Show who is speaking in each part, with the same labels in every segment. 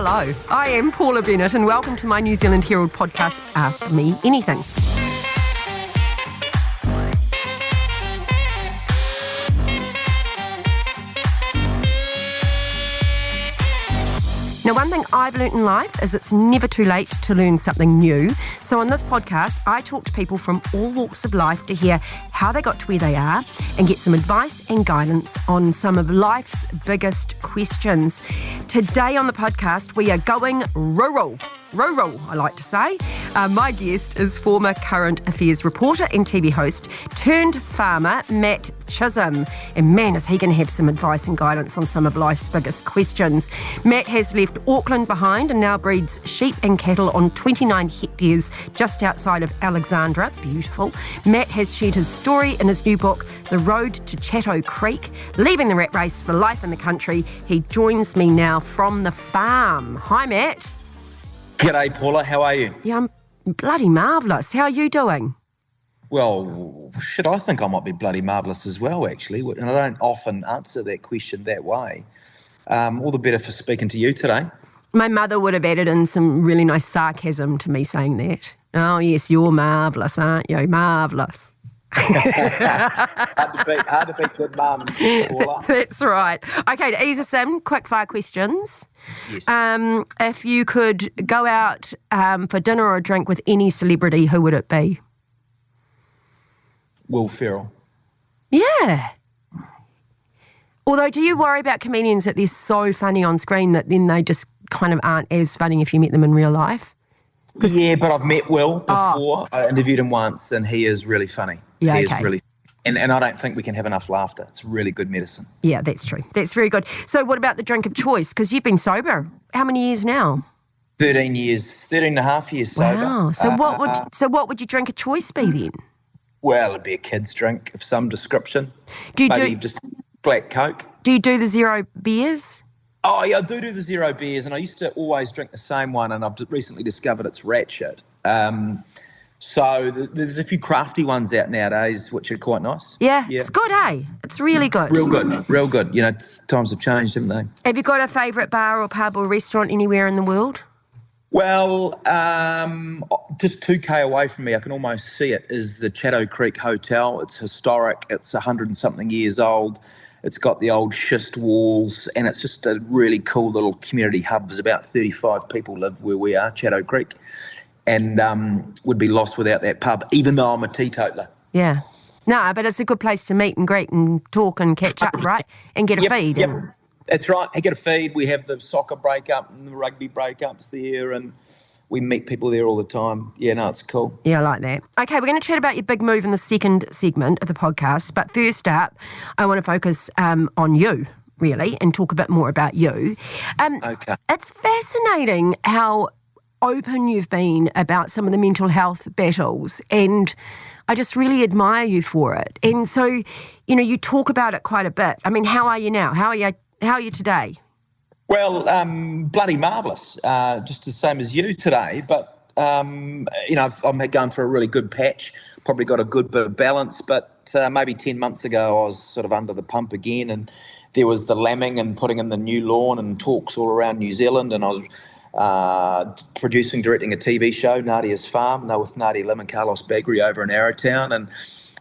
Speaker 1: Hello, I am Paula Bennett and welcome to my New Zealand Herald podcast, Ask Me Anything. Now, one thing I've learnt in life is it's never too late to learn something new. So on this podcast, I talk to people from all walks of life to hear how they got to where they are and get some advice and guidance on some of life's biggest questions. Today on the podcast, we are going rural. Rural, I like to say. My guest is former Current Affairs reporter and TV host turned farmer Matt Chisholm. And man, is he going to have some advice and guidance on some of life's biggest questions. Matt has left Auckland behind and now breeds sheep and cattle on 29 hectares just outside of Alexandra. Beautiful. Matt has shared his story in his new book, The Road to Chatto Creek, leaving the rat race for life in the country. He joins me now from the farm. Hi, Matt.
Speaker 2: G'day, Paula. How are you?
Speaker 1: Yeah, I'm bloody marvellous. How are you doing?
Speaker 2: Well, I think I might be bloody marvellous as well, actually. And I don't often answer that question that way. All the better for speaking to you today.
Speaker 1: My mother would have added in some really nice sarcasm to me saying that. Oh, yes, you're marvellous, aren't you? Marvellous.
Speaker 2: hard to beat good mum, Paula.
Speaker 1: That's right. Okay, to ease us in, quick fire questions.
Speaker 2: Yes.
Speaker 1: If you could go out for dinner or a drink with any celebrity, who would it be?
Speaker 2: Will Ferrell.
Speaker 1: Yeah. Although, do you worry about comedians that they're so funny on screen that then they just kind of aren't as funny if you met them in real life?
Speaker 2: Yeah, but I've met Will before. I interviewed him once and he is really funny.
Speaker 1: Yeah,
Speaker 2: he
Speaker 1: okay.
Speaker 2: is really, and I don't think we can have enough laughter. It's really good medicine.
Speaker 1: Yeah, that's true. That's very good. So what about the drink of choice? Because you've been sober. How many years now?
Speaker 2: 13 and a half years sober.
Speaker 1: Wow. So what would your drink of choice be then?
Speaker 2: Well, it'd be a kid's drink of some description.
Speaker 1: Maybe
Speaker 2: just black Coke.
Speaker 1: Do you do the zero beers?
Speaker 2: Oh, yeah, I do the zero beers, and I used to always drink the same one, and I've recently discovered it's rat shit. So there's a few crafty ones out nowadays, which are quite nice.
Speaker 1: Yeah, it's good, eh? It's really good.
Speaker 2: Real good. You know, times have changed, haven't they?
Speaker 1: Have you got a favourite bar or pub or restaurant anywhere in the world?
Speaker 2: Well, just 2K away from me, I can almost see it, is the Chatto Creek Hotel. It's historic. It's 100 and something years old. It's got the old schist walls, and it's just a really cool little community hub. There's about 35 people live where we are, Chatto Creek, and would be lost without that pub, even though I'm a teetotaler.
Speaker 1: Yeah. No, but it's a good place to meet and greet and talk and catch up, right? And get a feed.
Speaker 2: Yep, that's right. I get a feed. We have the soccer break-up and the rugby break-ups there, and we meet people there all the time. Yeah, no, it's cool.
Speaker 1: Yeah, I like that. Okay, we're going to chat about your big move in the second segment of the podcast. But first up, I want to focus on you, really, and talk a bit more about you.
Speaker 2: Okay. It's
Speaker 1: fascinating how open you've been about some of the mental health battles, and I just really admire you for it. And so, you know, you talk about it quite a bit. I mean, how are you now? How are you today?
Speaker 2: Well, bloody marvellous, just the same as you today. But, you know, I'm going through a really good patch, probably got a good bit of balance. But maybe 10 months ago I was sort of under the pump again, and there was the lambing and putting in the new lawn and talks all around New Zealand. And I was directing a TV show, Nadia's Farm, with Nadia Lim and Carlos Bagri over in Arrowtown. And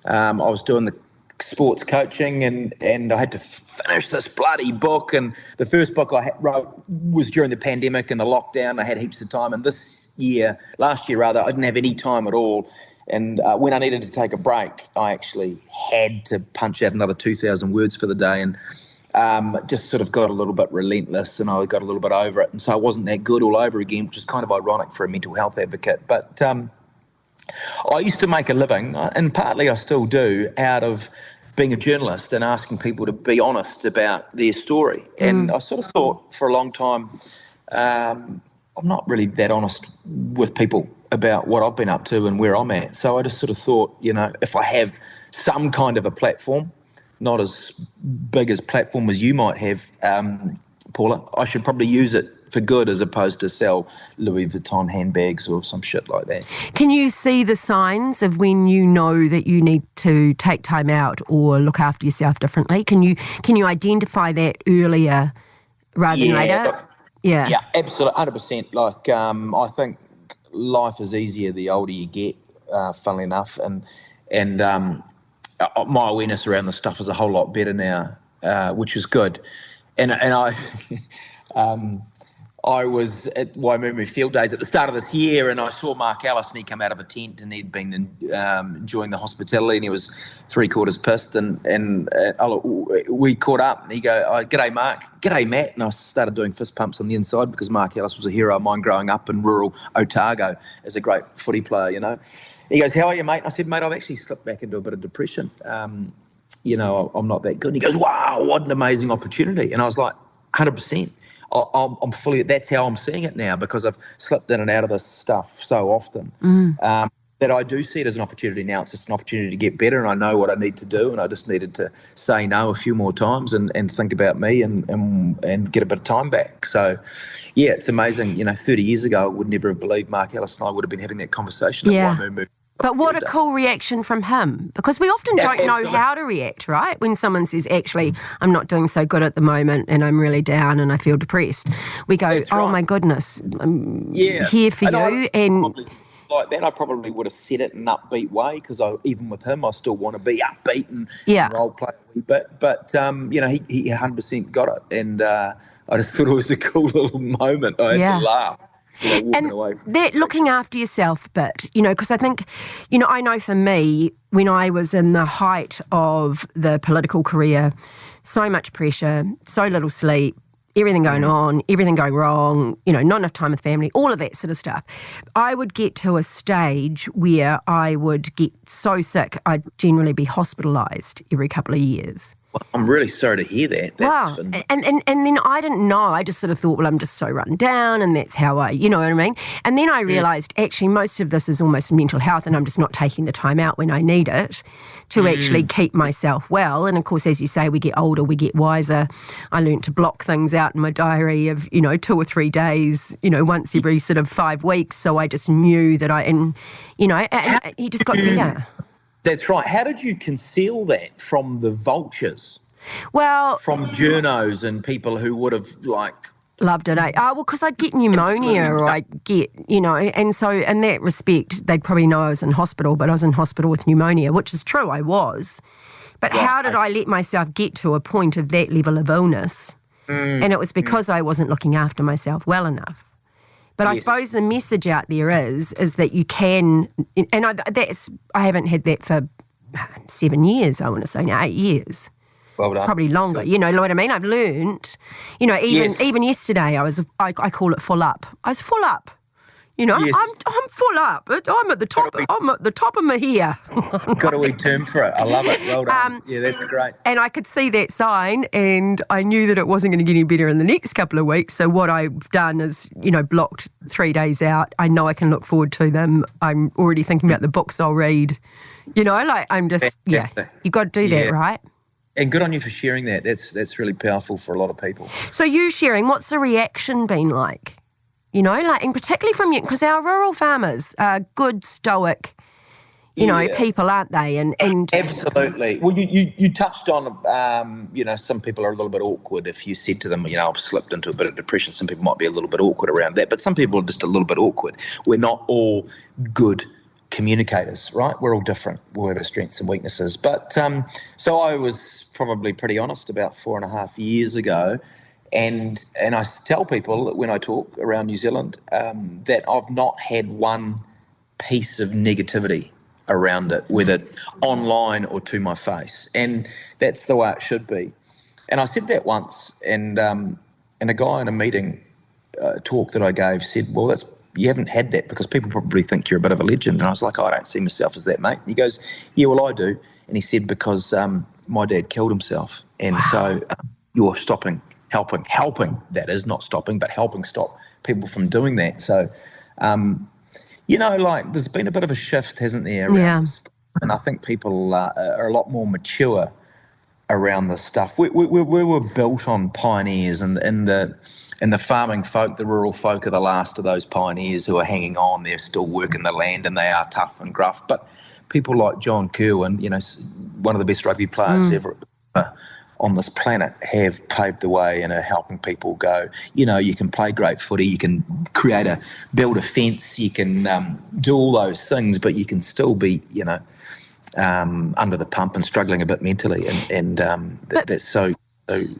Speaker 2: I was doing the sports coaching, and I had to finish this bloody book. And the first book I wrote was during the pandemic and the lockdown. I had heaps of time, and last year I didn't have any time at all. And when I needed to take a break, I actually had to punch out another 2,000 words for the day, and just sort of got a little bit relentless, and I got a little bit over it. And so I wasn't that good all over again, which is kind of ironic for a mental health advocate. But I used to make a living, and partly I still do, out of being a journalist and asking people to be honest about their story. And I sort of thought for a long time, I'm not really that honest with people about what I've been up to and where I'm at. So I just sort of thought, you know, if I have some kind of a platform, not as big as platform as you might have, Paula, I should probably use it for good as opposed to sell Louis Vuitton handbags or some shit like that.
Speaker 1: Can you see the signs of when you know that you need to take time out or look after yourself differently? Can you identify that earlier rather than later?
Speaker 2: Yeah, absolutely, 100%. Like, I think life is easier the older you get, funnily enough, and my awareness around the stuff is a whole lot better now, which is good. And I, I was at Waimumi Field Days at the start of this year, and I saw Mark Ellis, and he come out of a tent, and he'd been enjoying the hospitality, and he was 3/4 pissed, and we caught up, and he go, oh, "G'day, Mark." "G'day, Matt." And I started doing fist pumps on the inside because Mark Ellis was a hero of mine growing up in rural Otago as a great footy player, you know. He goes, "How are you, mate?" And I said, "Mate, I've actually slipped back into a bit of depression. I'm not that good." And he goes, "Wow, what an amazing opportunity." And I was like, 100%. I'm fully, that's how I'm seeing it now, because I've slipped in and out of this stuff so often, that I do see it as an opportunity now. It's just an opportunity to get better, and I know what I need to do, and I just needed to say no a few more times and think about me and get a bit of time back. So, yeah, it's amazing. 30 years ago, I would never have believed Mark Ellis and I would have been having that conversation at Waimumi.
Speaker 1: But what a cool reaction from him, because we often don't know how to react, right? When someone says, actually, I'm not doing so good at the moment and I'm really down and I feel depressed. We go, oh, my goodness, I'm here for you. And
Speaker 2: like that, I probably would have said it in an upbeat way, because even with him, I still want to be upbeat and role play a wee bit. But, he 100% got it. And I just thought it was a cool little moment. I had to laugh.
Speaker 1: And that looking after yourself bit, because I think, I know for me, when I was in the height of the political career, so much pressure, so little sleep, everything going on, everything going wrong, not enough time with family, all of that sort of stuff. I would get to a stage where I would get so sick, I'd generally be hospitalised every couple of years.
Speaker 2: Well, I'm really sorry to hear that.
Speaker 1: Wow. And then I didn't know. I just sort of thought, well, I'm just so run down, and that's how you know what I mean? And then I realised, actually, most of this is almost mental health, and I'm just not taking the time out when I need it to actually keep myself well. And, of course, as you say, we get older, we get wiser. I learned to block things out in my diary of, 2 or 3 days, once every sort of 5 weeks. So I just knew that and you just got better.
Speaker 2: That's right. How did you conceal that from the vultures?
Speaker 1: Well,
Speaker 2: from journos and people who would have
Speaker 1: loved it. Oh, well, because I'd get pneumonia or I'd get, and so in that respect, they'd probably know I was in hospital, but I was in hospital with pneumonia, which is true, I was. But how did I let myself get to a point of that level of illness? And it was because I wasn't looking after myself well enough. But I suppose the message out there is that you can, and I haven't had that for 7 years, I want to say now, 8 years.
Speaker 2: Well done.
Speaker 1: Probably longer. You know what I mean? I've learned, even yesterday I call it full up. I was full up. I'm full up. I'm at the top. I'm at the top of my hair.
Speaker 2: Got a wee term for it. I love it. Well done. That's great.
Speaker 1: And I could see that sign, and I knew that it wasn't going to get any better in the next couple of weeks. So what I've done is, blocked 3 days out. I know I can look forward to them. I'm already thinking about the books I'll read. I'm just you got to do that, right?
Speaker 2: And good on you for sharing that. That's really powerful for a lot of people.
Speaker 1: So you sharing, what's the reaction been like? And particularly from you, because our rural farmers are good, stoic, people, aren't they? And
Speaker 2: absolutely. Well, you touched on, some people are a little bit awkward if you said to them, I've slipped into a bit of depression. Some people might be a little bit awkward around that, but some people are just a little bit awkward. We're not all good communicators, right? We're all different. We'll have our strengths and weaknesses. But so I was probably pretty honest about 4.5 years ago. And I tell people when I talk around New Zealand that I've not had one piece of negativity around it, whether online or to my face. And that's the way it should be. And I said that once, and a guy in a meeting talk that I gave said, well, you haven't had that because people probably think you're a bit of a legend. And I was like, I don't see myself as that, mate. And he goes, yeah, well, I do. And he said, because my dad killed himself. And so you're helping, that is, not stopping, but helping stop people from doing that. So, there's been a bit of a shift, hasn't there, around this stuff? And I think people are a lot more mature around this stuff. We were built on pioneers, and the farming folk, the rural folk, are the last of those pioneers who are hanging on. They're still working the land, and they are tough and gruff. But people like John Kirwan, one of the best rugby players ever, on this planet have paved the way and are helping people go, you can play great footy, you can build a fence, you can do all those things, but you can still be, under the pump and struggling a bit mentally, and that's so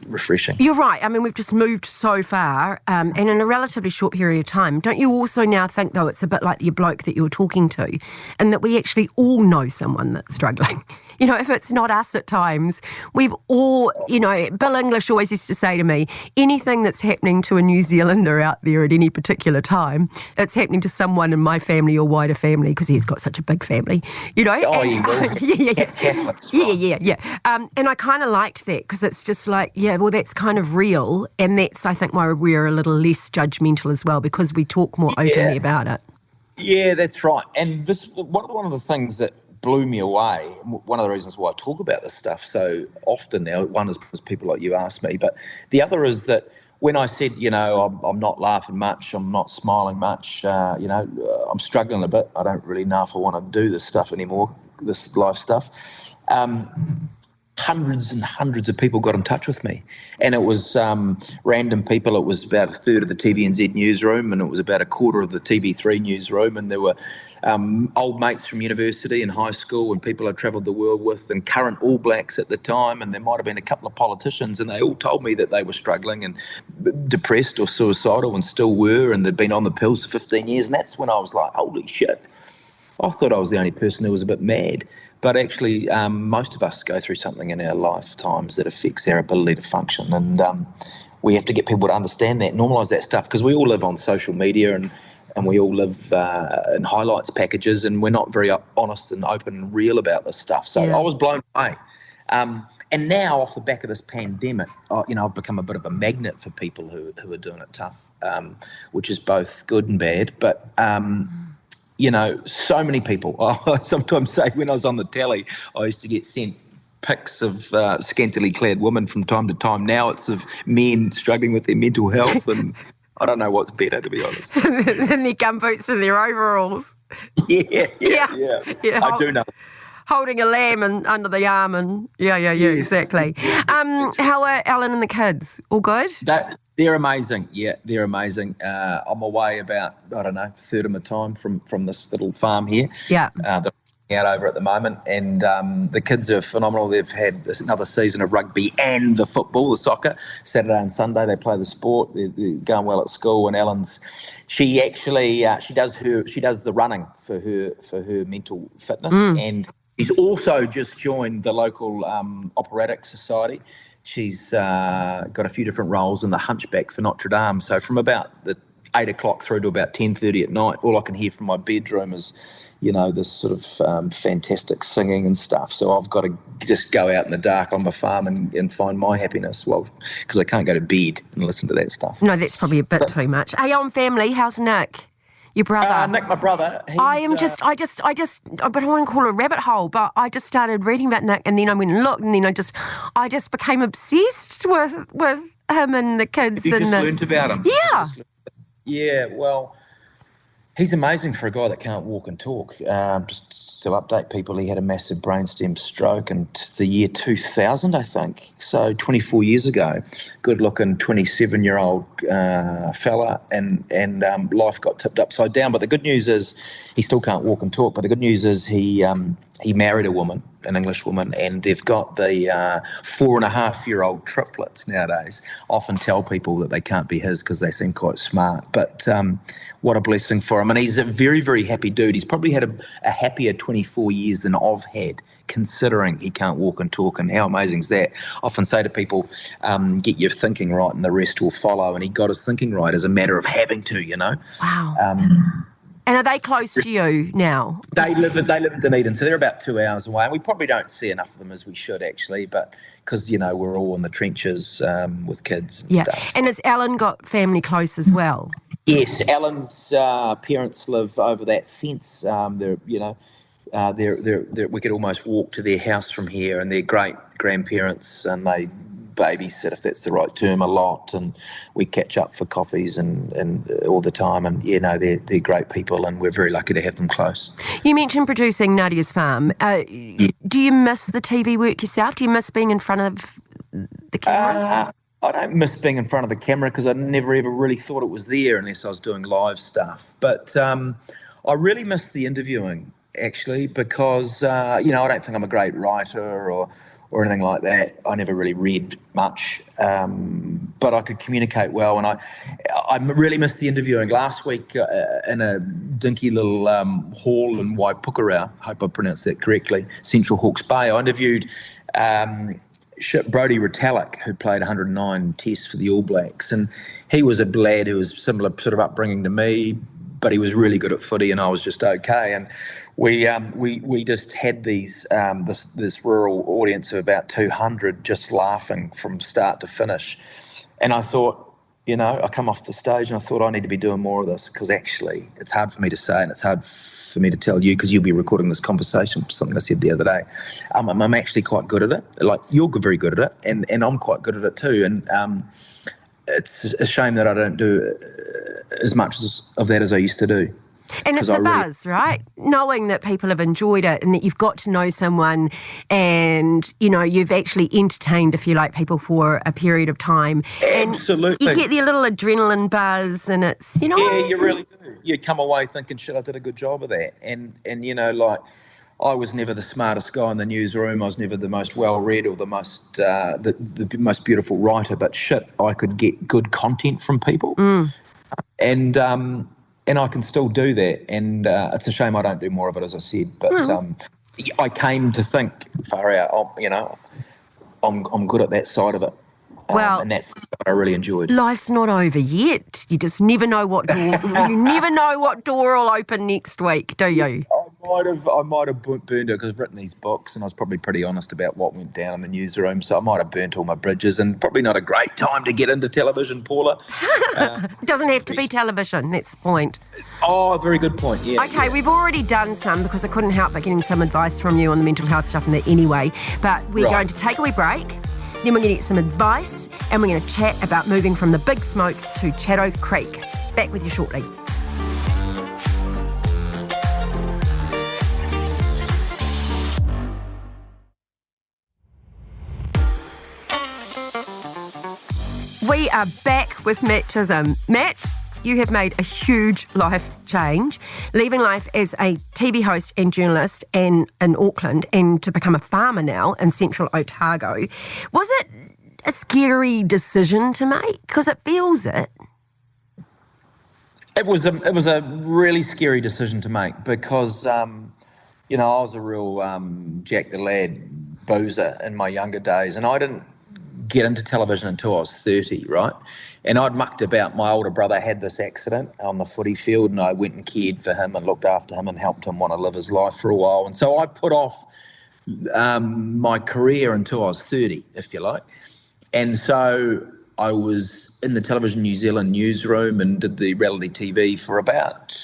Speaker 2: refreshing.
Speaker 1: You're right. I mean, we've just moved so far, and in a relatively short period of time. Don't you also now think, though, it's a bit like your bloke that you were talking to, and that we actually all know someone that's struggling? If it's not us at times, we've all, Bill English always used to say to me, anything that's happening to a New Zealander out there at any particular time, it's happening to someone in my family or wider family, because he's got such a big family,
Speaker 2: Oh,
Speaker 1: and,
Speaker 2: you will.
Speaker 1: yeah.
Speaker 2: Catholics, right?
Speaker 1: Yeah. And I kind of liked that, because it's just like, that's kind of real, and that's, I think, why we're a little less judgmental as well, because we talk more openly about it.
Speaker 2: Yeah, that's right. And this one of the things that blew me away, one of the reasons why I talk about this stuff so often now, one is because people like you ask me, but the other is that when I said, I'm not laughing much, I'm not smiling much, I'm struggling a bit, I don't really know if I want to do this stuff anymore, this life stuff, hundreds and hundreds of people got in touch with me, and it was random people. It was about a third of the TVNZ newsroom, and it was about a quarter of the TV3 newsroom, and there were old mates from university and high school, and people I travelled the world with, and current All Blacks at the time, and there might have been a couple of politicians, and they all told me that they were struggling and depressed or suicidal, and still were, and they'd been on the pills for 15 years, and that's when I was like, holy shit, I thought I was the only person who was a bit mad. But actually, most of us go through something in our lifetimes that affects our ability to function, and we have to get people to understand that, normalise that stuff, because we all live on social media and we all live in highlights packages, and we're not very honest and open and real about this stuff. So I was blown away. And now, off the back of this pandemic, I've become a bit of a magnet for people who are doing it tough, which is both good and bad. But so many people. I sometimes say when I was on the telly, I used to get sent pics of scantily clad women from time to time. Now it's of men struggling with their mental health, and I don't know what's better, to be honest.
Speaker 1: And their gumboots and their overalls.
Speaker 2: Yeah. I do know.
Speaker 1: Holding a lamb under the arm, and yes. Exactly. How are Alan and the kids? All good?
Speaker 2: They're amazing. Yeah, they're amazing. I'm away about, I don't know, a third of my time from this little farm here.
Speaker 1: Yeah.
Speaker 2: That I'm out over at the moment. And the kids are phenomenal. They've had another season of rugby and the football, the soccer. Saturday and Sunday they play the sport. They're going well at school. And she actually she does the running for her mental fitness. And she's also just joined the local operatic society. She's got a few different roles in the Hunchback for Notre Dame. So from about the 8 o'clock through to about 10:30 at night, all I can hear from my bedroom is, this sort of fantastic singing and stuff. So I've got to just go out in the dark on my farm and find my happiness. Well, because I can't go to bed and listen to that stuff.
Speaker 1: No, that's probably a bit too much. Hey, on family, how's Nick? Your brother?
Speaker 2: Nick, my brother.
Speaker 1: I don't want to call it a rabbit hole, but I just started reading about Nick, and then I went and looked, and then I just became obsessed with him and the kids.
Speaker 2: You just learnt about him.
Speaker 1: Yeah.
Speaker 2: Yeah, well, he's amazing for a guy that can't walk and talk. Just to update people, he had a massive brainstem stroke in the year 2000, I think. So 24 years ago, good-looking 27-year-old fella, and life got tipped upside down. But the good news is he still can't walk and talk. But the good news is he married a woman, an English woman, and they've got the 4.5-year-old triplets nowadays. Often tell people that they can't be his because they seem quite smart. But what a blessing for him. And he's a very, very happy dude. He's probably had a happier 24 years than I've had, considering he can't walk and talk. And how amazing is that? I often say to people, get your thinking right and the rest will follow. And he got his thinking right as a matter of having to,
Speaker 1: Wow. And are they close to you now?
Speaker 2: They live in Dunedin, so they're about 2 hours away. And we probably don't see enough of them as we should, actually, but because, we're all in the trenches with kids and stuff.
Speaker 1: And has Alan got family close as well?
Speaker 2: Yes, Alan's parents live over that fence. We could almost walk to their house from here, and they're great grandparents, and they babysit, if that's the right term, a lot, and we catch up for coffees and all the time, and they're great people, and we're very lucky to have them close.
Speaker 1: You mentioned producing Nadia's Farm. Do you miss the TV work yourself? Do you miss being in front of the camera?
Speaker 2: I don't miss being in front of the camera because I never ever really thought it was there unless I was doing live stuff. But I really miss the interviewing, actually, because, I don't think I'm a great writer or anything like that. I never really read much, but I could communicate well. And I really missed the interviewing. Last week in a dinky little hall in Waipukurau, hope I pronounced that correctly, Central Hawke's Bay, I interviewed Brodie Retallick, who played 109 tests for the All Blacks. And he was a lad who was similar sort of upbringing to me, but he was really good at footy and I was just okay. And we just had this rural audience of about 200 just laughing from start to finish. And I thought, I come off the stage and I thought I need to be doing more of this because actually it's hard for me to say and it's hard for me to tell you because you'll be recording this conversation, which is something I said the other day. I'm actually quite good at it. Like, you're very good at it and I'm quite good at it too. And it's a shame that I don't do as much of that as I used to do.
Speaker 1: And it's a buzz, right? Knowing that people have enjoyed it and that you've got to know someone and, you've actually entertained, if you like, people for a period of time.
Speaker 2: Absolutely.
Speaker 1: And you get the little adrenaline buzz and it's,
Speaker 2: Yeah, you really do. You come away thinking, shit, I did a good job of that. And I was never the smartest guy in the newsroom. I was never the most well-read or the most the most beautiful writer. But shit, I could get good content from people. And I can still do that. And it's a shame I don't do more of it, as I said. But I came to think, far out, I'm good at that side of it. And that's what I really enjoyed.
Speaker 1: Life's not over yet. You just never know what door. You never know what door will open next week, do you?
Speaker 2: I might have burnt it because I've written these books and I was probably pretty honest about what went down in the newsroom. So I might have burnt all my bridges and probably not a great time to get into television, Paula.
Speaker 1: It doesn't have to be television. That's the point.
Speaker 2: Oh, very good point. Yeah.
Speaker 1: Okay, we've already done some because I couldn't help but getting some advice from you on the mental health stuff and that anyway. But we're going to take a wee break. Then we're going to get some advice and we're going to chat about moving from the Big Smoke to Chatto Creek. Back with you shortly. We are back with Matt Chisholm. Matt, you have made a huge life change, leaving life as a TV host and journalist in Auckland and to become a farmer now in central Otago. Was it a scary decision to make? Because it feels it.
Speaker 2: It was a really scary decision to make because, I was a real Jack the Lad boozer in my younger days and I didn't get into television until I was 30, right? And I'd mucked about. My older brother had this accident on the footy field and I went and cared for him and looked after him and helped him want to live his life for a while. And so I put off my career until I was 30, if you like. And so I was in the Television New Zealand newsroom and did the reality TV for about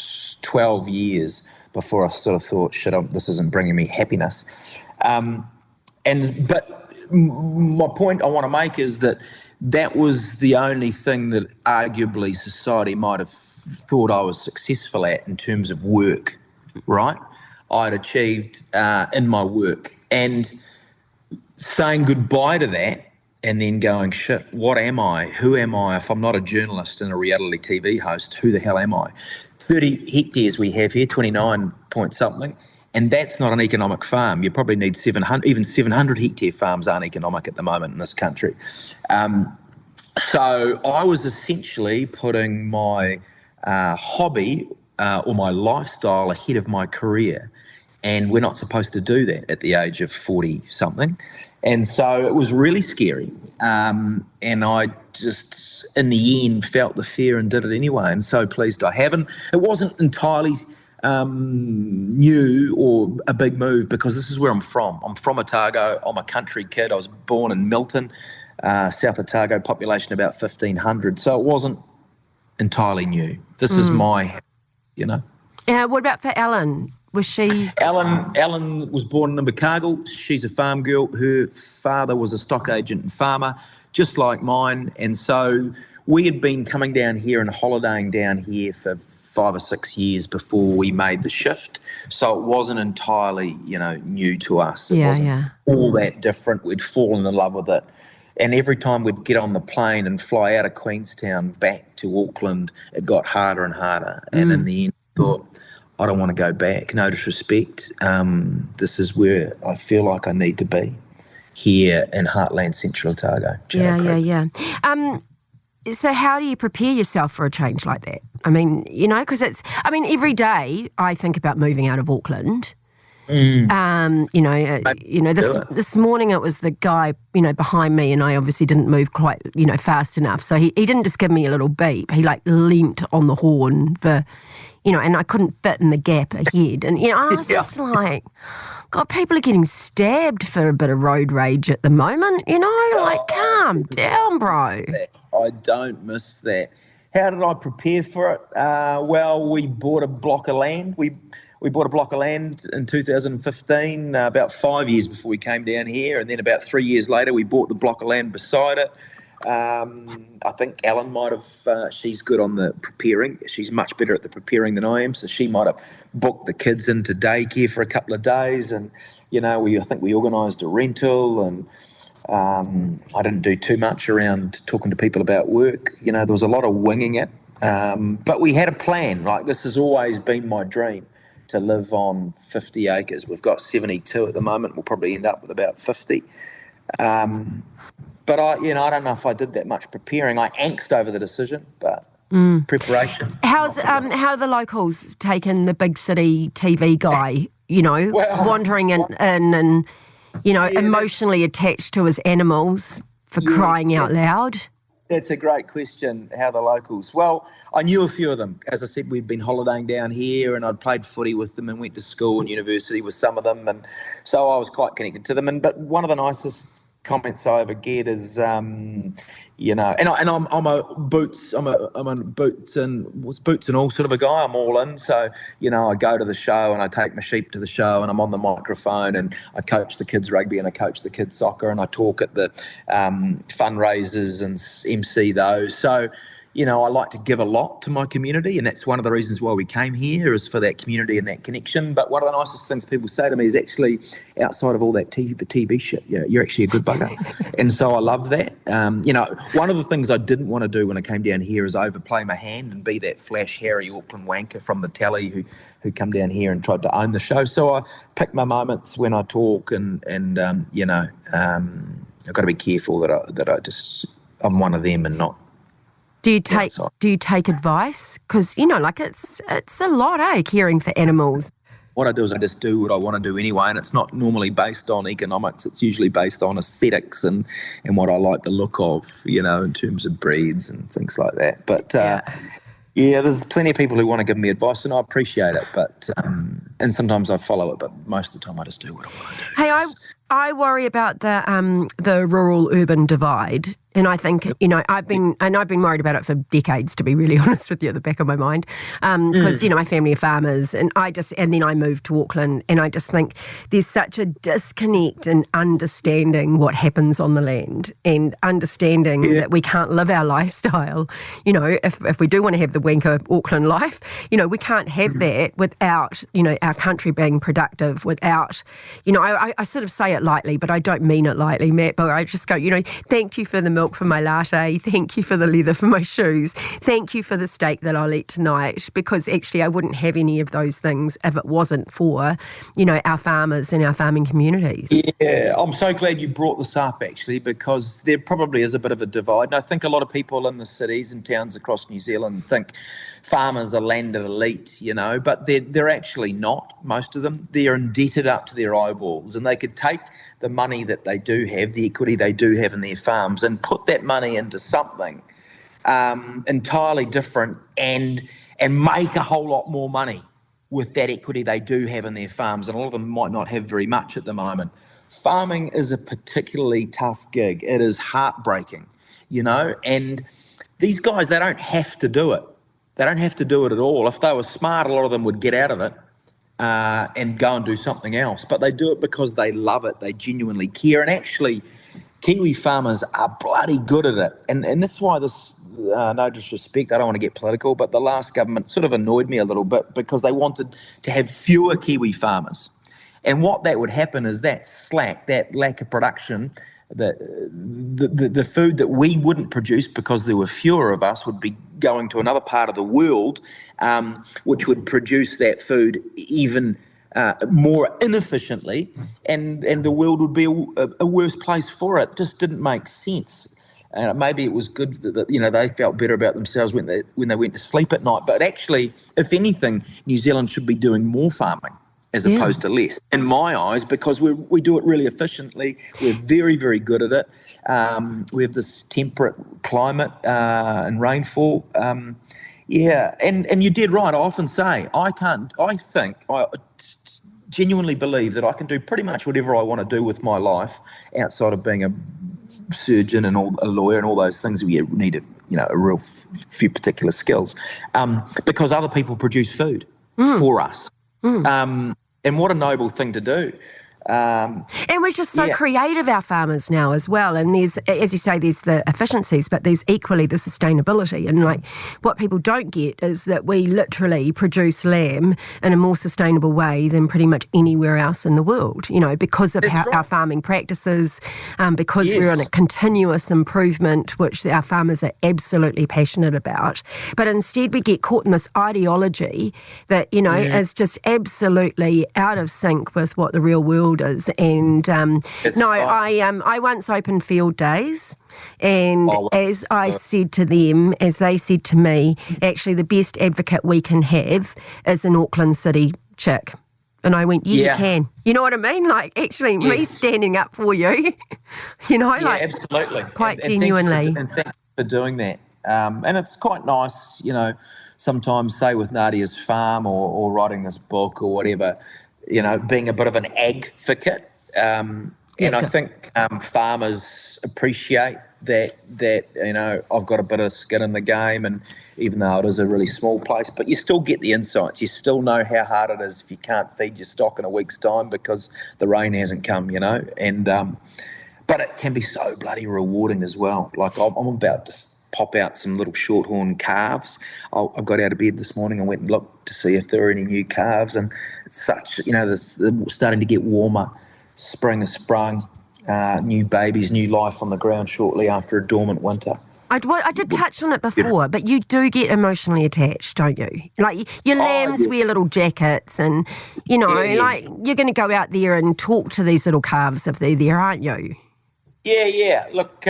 Speaker 2: 12 years before I sort of thought, shit, this isn't bringing me happiness. But my point I want to make is that was the only thing that arguably society might have thought I was successful at in terms of work, right? I'd achieved in my work. And saying goodbye to that and then going, shit, what am I? Who am I? If I'm not a journalist and a reality TV host, who the hell am I? 30 hectares we have here, 29 point something. And that's not an economic farm. You probably need 700, even 700 hectare farms aren't economic at the moment in this country. So I was essentially putting my hobby or my lifestyle ahead of my career. And we're not supposed to do that at the age of 40 something. And so it was really scary. And I just, in the end, felt the fear and did it anyway. And so pleased I haven't. It wasn't entirely new or a big move because this is where I'm from. I'm from Otago. I'm a country kid. I was born in Milton, South Otago, population about 1,500. So it wasn't entirely new. This is my,
Speaker 1: What about for Ellen? Was she?
Speaker 2: Ellen was born in Invercargill. She's a farm girl. Her father was a stock agent and farmer, just like mine. And so we had been coming down here and holidaying down here for 5 or 6 years before we made the shift. So it wasn't entirely, new to us. It wasn't all that different. We'd fallen in love with it. And every time we'd get on the plane and fly out of Queenstown back to Auckland, it got harder and harder. And in the end, I thought, I don't want to go back, no disrespect. This is where I feel like I need to be, here in Heartland Central Otago.
Speaker 1: Yeah. So how do you prepare yourself for a change like that? I mean, because every day I think about moving out of Auckland. This morning it was the guy, behind me, and I obviously didn't move quite, fast enough. So he didn't just give me a little beep. He leant on the horn for, and I couldn't fit in the gap ahead. And, I was just like, God, people are getting stabbed for a bit of road rage at the moment, calm down, bro.
Speaker 2: I don't miss that. How did I prepare for it? Well, we bought a block of land. We bought a block of land in 2015, about 5 years before we came down here. And then about 3 years later, we bought the block of land beside it. I think Ellen might have, she's good on the preparing. She's much better at the preparing than I am. So she might have booked the kids into daycare for a couple of days. And, I think we organised a rental, and I didn't do too much around talking to people about work. There was a lot of winging it. But we had a plan. This has always been my dream, to live on 50 acres. We've got 72 at the moment. We'll probably end up with about 50. But I don't know if I did that much preparing. I angst over the decision, but preparation.
Speaker 1: How are the locals taken the big city TV guy, wandering in and, emotionally attached to his animals for crying out loud?
Speaker 2: That's a great question, how the locals. Well, I knew a few of them. As I said, we'd been holidaying down here, and I'd played footy with them and went to school and university with some of them, and so I was quite connected to them. But one of the nicest comments I ever get is, I'm a boots and all sort of a guy. I'm all in. So, I go to the show and I take my sheep to the show, and I'm on the microphone, and I coach the kids rugby and I coach the kids soccer, and I talk at the fundraisers and MC those. So, I like to give a lot to my community, and that's one of the reasons why we came here, is for that community and that connection. But one of the nicest things people say to me is actually, outside of all that TV shit, you're actually a good bugger. And so I love that. One of the things I didn't want to do when I came down here is overplay my hand and be that flash Harry Auckland wanker from the telly who come down here and tried to own the show. So I pick my moments when I talk, and I've got to be careful that I'm one of them and not.
Speaker 1: Do you take advice? Because, it's a lot, caring for animals.
Speaker 2: What I do is I just do what I want to do anyway, and it's not normally based on economics. It's usually based on aesthetics and what I like the look of, in terms of breeds and things like that. But, there's plenty of people who want to give me advice, and I appreciate it. But and sometimes I follow it, but most of the time I just do what I want to do.
Speaker 1: Hey, I worry about the rural-urban divide. And I think, I've been worried about it for decades, to be really honest with you, at the back of my mind. Because, my family are farmers, and then I moved to Auckland, and I just think there's such a disconnect in understanding what happens on the land, and understanding that we can't live our lifestyle. If we do want to have the wanker Auckland life, we can't have that without, our country being productive, without, I sort of say it lightly, but I don't mean it lightly, Matt, but I just go, thank you for the milk for my latte, thank you for the leather for my shoes, thank you for the steak that I'll eat tonight, because actually I wouldn't have any of those things if it wasn't for, our farmers and our farming communities.
Speaker 2: Yeah, I'm so glad you brought this up, actually, because there probably is a bit of a divide. And I think a lot of people in the cities and towns across New Zealand think farmers are landed elite, but they're actually not, most of them. They're indebted up to their eyeballs, and they could take the money that they do have, the equity they do have in their farms, and put that money into something entirely different and make a whole lot more money with that equity they do have in their farms. And a lot of them might not have very much at the moment. Farming is a particularly tough gig. It is heartbreaking, and these guys, they don't have to do it. They don't have to do it at all. If they were smart, a lot of them would get out of it and go and do something else. But they do it because they love it. They genuinely care. And actually, Kiwi farmers are bloody good at it. And that's why this, no disrespect, I don't want to get political, but the last government sort of annoyed me a little bit because they wanted to have fewer Kiwi farmers. And what that would happen is that slack, that lack of production, the food that we wouldn't produce because there were fewer of us would be going to another part of the world, which would produce that food even more inefficiently, and the world would be a worse place for it. It just didn't make sense. Maybe it was good that they felt better about themselves when they went to sleep at night. But actually, if anything, New Zealand should be doing more farming as opposed to less, in my eyes, because we do it really efficiently. We're very, very good at it. We have this temperate climate and rainfall. And you did right. I often say I genuinely believe that I can do pretty much whatever I want to do with my life outside of being a surgeon and a lawyer and all those things where you need a real few particular skills, because other people produce food for us. And what a noble thing to do.
Speaker 1: And we're just so creative, our farmers now as well. And there's, as you say, there's the efficiencies, but there's equally the sustainability. And like what people don't get is that we literally produce lamb in a more sustainable way than pretty much anywhere else in the world, because of our farming practices, because we're on a continuous improvement, which our farmers are absolutely passionate about. But instead we get caught in this ideology that, is just absolutely out of sync with what the real world is. And I once opened field days, and as I said to them, as they said to me, actually the best advocate we can have is an Auckland City chick. And I went, you can. You know what I mean? Like, actually, me standing up for you,
Speaker 2: absolutely.
Speaker 1: Quite genuinely.
Speaker 2: And thanks for doing that. And it's quite nice, sometimes, say with Nadia's farm or writing this book or whatever, being a bit of an advocate. And I think farmers appreciate that, I've got a bit of skin in the game, and even though it is a really small place, but you still get the insights. You still know how hard it is if you can't feed your stock in a week's time because the rain hasn't come, and but it can be so bloody rewarding as well. Like I'm about to pop out some little shorthorn calves. I got out of bed this morning and went and looked to see if there were any new calves, and it's such, they're starting to get warmer. Spring has sprung, new babies, new life on the ground shortly after a dormant winter.
Speaker 1: I did touch on it before, but you do get emotionally attached, don't you? Like your lambs wear little jackets, and like you're going to go out there and talk to these little calves if they're there, aren't you?
Speaker 2: Yeah. Look,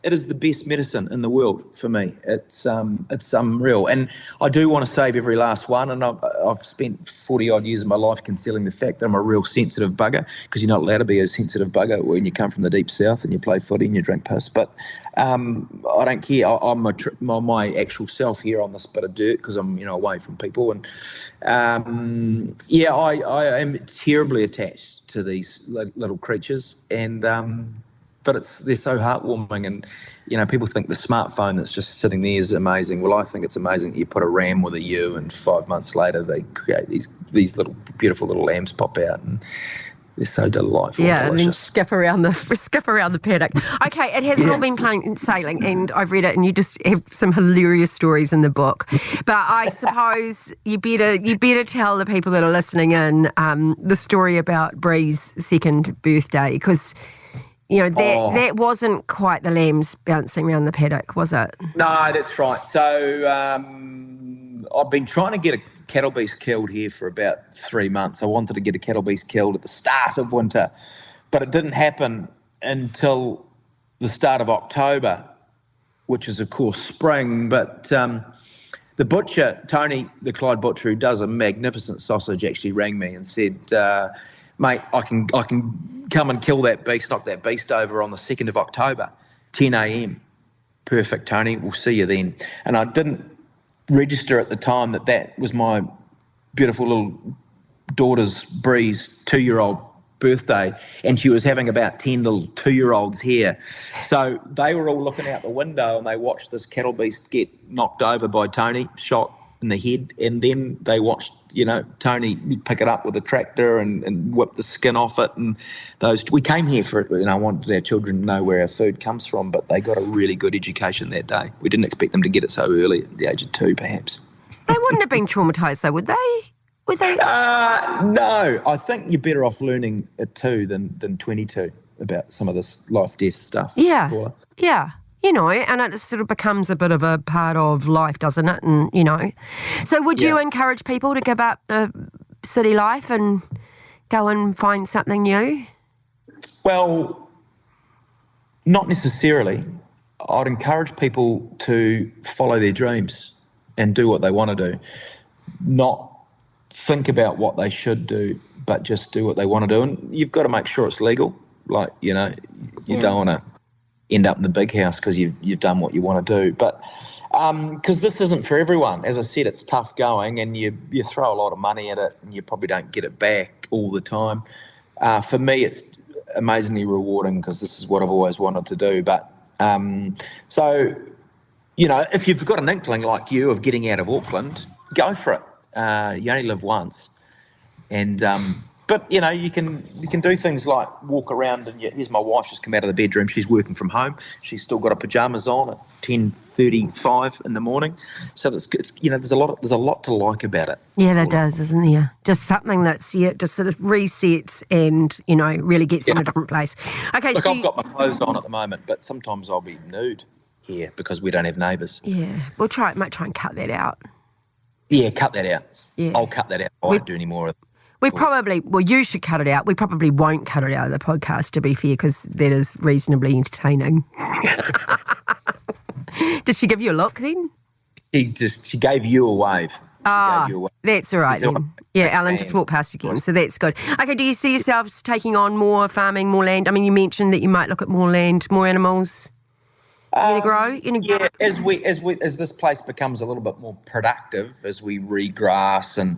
Speaker 2: it is the best medicine in the world for me. It's unreal, and I do want to save every last one. And I've spent 40 odd years of my life concealing the fact that I'm a real sensitive bugger, because you're not allowed to be a sensitive bugger when you come from the deep south and you play footy and you drink piss. But I don't care. I'm my actual self here on this bit of dirt because I'm away from people, and I am terribly attached to these little creatures, and but they're so heartwarming, and people think the smartphone that's just sitting there is amazing. Well, I think it's amazing that you put a ram with a ewe, and 5 months later they create these little beautiful little lambs pop out, and they're so delightful.
Speaker 1: Yeah,
Speaker 2: and
Speaker 1: then skip around the paddock. Okay, it hasn't all been plain sailing, and I've read it, and you just have some hilarious stories in the book. But I suppose you better tell the people that are listening in the story about Bree's second birthday, because that wasn't quite the lambs bouncing around the paddock, was it?
Speaker 2: No, that's right. So I've been trying to get a cattle beast killed here for about 3 months. I wanted to get a cattle beast killed at the start of winter, but it didn't happen until the start of October, which is, of course, spring. But the butcher, Tony, the Clyde butcher, who does a magnificent sausage, actually rang me and said, mate, I can come and kill that beast, knock that beast over on the 2nd of October, 10 a.m. Perfect, Tony, we'll see you then. And I didn't register at the time that was my beautiful little daughter's, Bree's, 2-year-old birthday, and she was having about 10 little 2-year-olds here. So they were all looking out the window and they watched this cattle beast get knocked over by Tony, shot in the head, and then they watched Tony pick it up with a tractor and whip the skin off it. And we came here for it, I wanted our children to know where our food comes from, but they got a really good education that day. We didn't expect them to get it so early, at the age of 2 perhaps.
Speaker 1: They wouldn't have been traumatised though, would they? Were they?
Speaker 2: No, I think you're better off learning at 2 than 22 about some of this life-death stuff.
Speaker 1: Yeah,
Speaker 2: Paula.
Speaker 1: yeah. And it sort of becomes a bit of a part of life, doesn't it? And, So would you encourage people to give up the city life and go and find something new?
Speaker 2: Well, not necessarily. I'd encourage people to follow their dreams and do what they want to do. Not think about what they should do, but just do what they want to do. And you've got to make sure it's legal. Like, you don't want to end up in the big house because you've done what you want to do. But because this isn't for everyone. As I said, it's tough going, and you throw a lot of money at it and you probably don't get it back all the time. For me, it's amazingly rewarding because this is what I've always wanted to do. But so, if you've got an inkling like you of getting out of Auckland, go for it. You only live once. And but you can do things like walk around, and here's my wife just come out of the bedroom. She's working from home. She's still got her pajamas on at 10:35 in the morning. So it's there's a lot to like about it.
Speaker 1: Yeah, there does, isn't there? Just something that's just sort of resets and really gets in a different place. Okay,
Speaker 2: look, I've got my clothes on at the moment, but sometimes I'll be nude here because we don't have neighbours.
Speaker 1: Yeah, might try and cut that out.
Speaker 2: Yeah, cut that out.
Speaker 1: Yeah.
Speaker 2: I'll cut that out. I won't do any more of it.
Speaker 1: You should cut it out. We probably won't cut it out of the podcast, to be fair, because that is reasonably entertaining. Did she give you a look then?
Speaker 2: She gave you a wave.
Speaker 1: That's all right then. Yeah, Alan just walked past again, so that's good. Okay, do you see yourselves taking on more farming, more land? I mean, you mentioned that you might look at more land, more animals. You gonna grow?
Speaker 2: Yeah, as this place becomes a little bit more productive, as we regrass and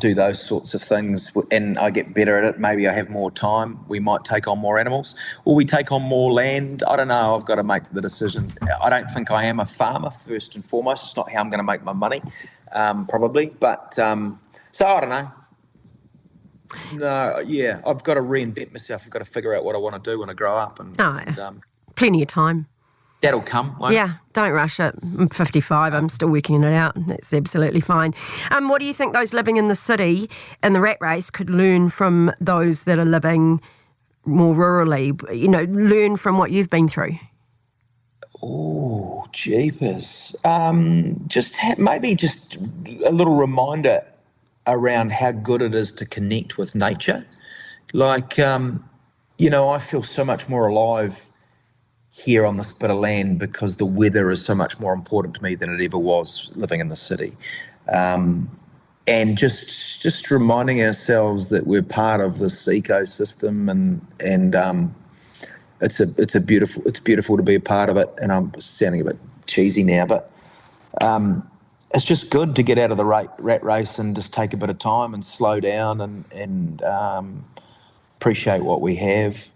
Speaker 2: do those sorts of things, and I get better at it, maybe I have more time, we might take on more animals. Will we take on more land? I don't know. I've got to make the decision. I don't think I am a farmer, first and foremost. It's not how I'm going to make my money, probably. But, so I don't know. No, yeah, I've got to reinvent myself. I've got to figure out what I want to do when I grow up. And
Speaker 1: plenty of time.
Speaker 2: That'll come, won't it?
Speaker 1: Yeah, don't rush it. I'm 55, I'm still working it out. That's absolutely fine. What do you think those living in the city, in the rat race, could learn from those that are living more rurally? Learn from what you've been through?
Speaker 2: Oh, jeepers. Maybe just a little reminder around how good it is to connect with nature. Like, I feel so much more alive here on this bit of land because the weather is so much more important to me than it ever was living in the city. And just reminding ourselves that we're part of this ecosystem, and it's beautiful to be a part of it. And I'm sounding a bit cheesy now, but it's just good to get out of the rat race and just take a bit of time and slow down and appreciate what we have.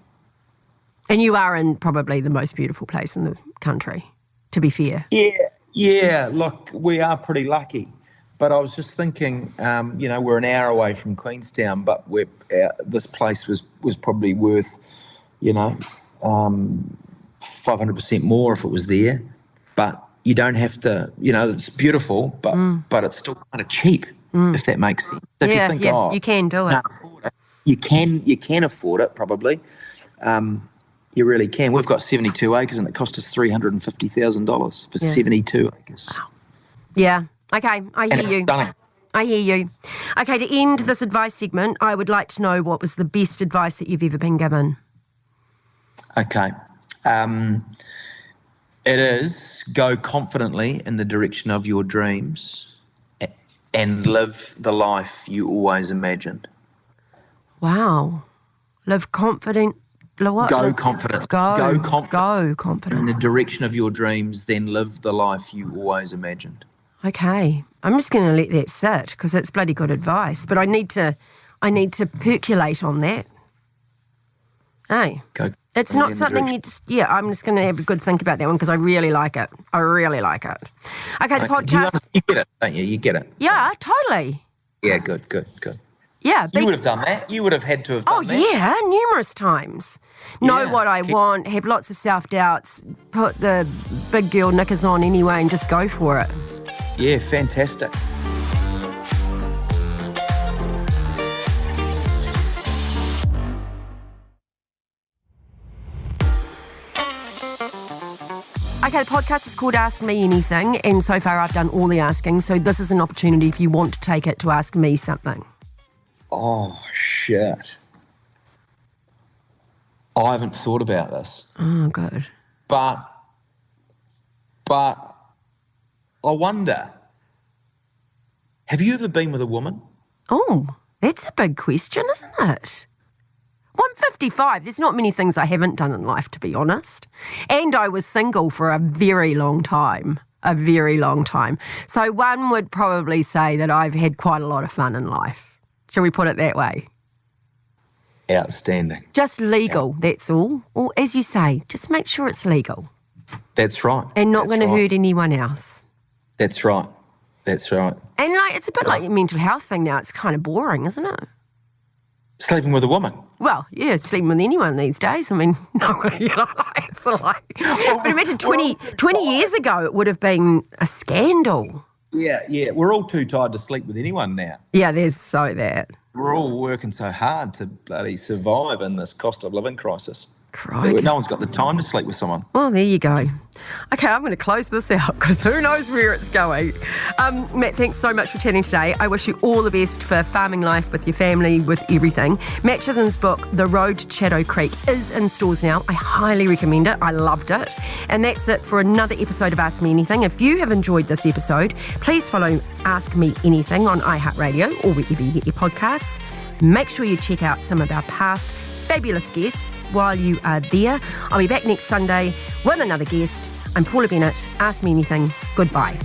Speaker 1: And you are in probably the most beautiful place in the country, to be fair.
Speaker 2: Yeah. Look, we are pretty lucky. But I was just thinking, we're an hour away from Queenstown, but this place was probably worth, 500% more if it was there. But you don't have to, it's beautiful, but it's still kind of cheap, if that makes sense. So if you think,
Speaker 1: you can do it.
Speaker 2: Can't afford it. You can afford it, probably. You really can. We've got 72 acres and it cost us $350,000 for 72 acres.
Speaker 1: Wow. Yeah. Okay, I hear you.
Speaker 2: Stunning.
Speaker 1: I hear you. Okay, to end this advice segment, I would like to know what was the best advice that you've ever been given.
Speaker 2: Okay. It is go confidently in the direction of your dreams and live the life you always imagined.
Speaker 1: Wow. Live confident. What?
Speaker 2: Go confident.
Speaker 1: Go confident.
Speaker 2: In the direction of your dreams, then live the life you always imagined.
Speaker 1: Okay. I'm just going to let that sit because it's bloody good advice. But I need to percolate on that. Hey. It's not something you just... Yeah, I'm just going to have a good think about that one because I really like it. Okay, the podcast...
Speaker 2: You get it, don't you? You get it.
Speaker 1: Yeah, totally.
Speaker 2: Yeah, good.
Speaker 1: Yeah.
Speaker 2: You would have done that. You would have had to have done that.
Speaker 1: Oh, yeah, numerous times. Know what I want, have lots of self-doubts, put the big girl knickers on anyway and just go for it.
Speaker 2: Yeah, fantastic.
Speaker 1: Okay, the podcast is called Ask Me Anything, and so far I've done all the asking, so this is an opportunity if you want to take it to ask me something.
Speaker 2: Oh, shit. I haven't thought about this.
Speaker 1: Oh, good.
Speaker 2: But I wonder, have you ever been with a woman?
Speaker 1: Oh, that's a big question, isn't it? Well, I'm 55. There's not many things I haven't done in life, to be honest. And I was single for a very long time. So one would probably say that I've had quite a lot of fun in life. Shall we put it that way?
Speaker 2: Outstanding.
Speaker 1: Just legal, that's all. Or as you say, just make sure it's legal.
Speaker 2: That's right.
Speaker 1: And not going to hurt anyone else.
Speaker 2: That's right.
Speaker 1: And it's a bit like your mental health thing now. It's kind of boring, isn't it?
Speaker 2: Sleeping with a woman.
Speaker 1: Well, yeah, sleeping with anyone these days. I mean, no, it's like... But imagine 20 years ago, it would have been a scandal.
Speaker 2: Yeah. We're all too tired to sleep with anyone now.
Speaker 1: Yeah, there's so that.
Speaker 2: We're all working so hard to bloody survive in this cost of living crisis.
Speaker 1: Crikey.
Speaker 2: No one's got the time to sleep with someone.
Speaker 1: Well, there you go. Okay, I'm going to close this out because who knows where it's going. Matt, thanks so much for chatting today. I wish you all the best for farming life with your family, with everything. Matt Chisholm's book, The Road to Shadow Creek, is in stores now. I highly recommend it. I loved it. And that's it for another episode of Ask Me Anything. If you have enjoyed this episode, please follow Ask Me Anything on iHeartRadio or wherever you get your podcasts. Make sure you check out some of our past fabulous guests while you are there. I'll be back next Sunday with another guest. I'm Paula Bennett. Ask Me Anything. Goodbye.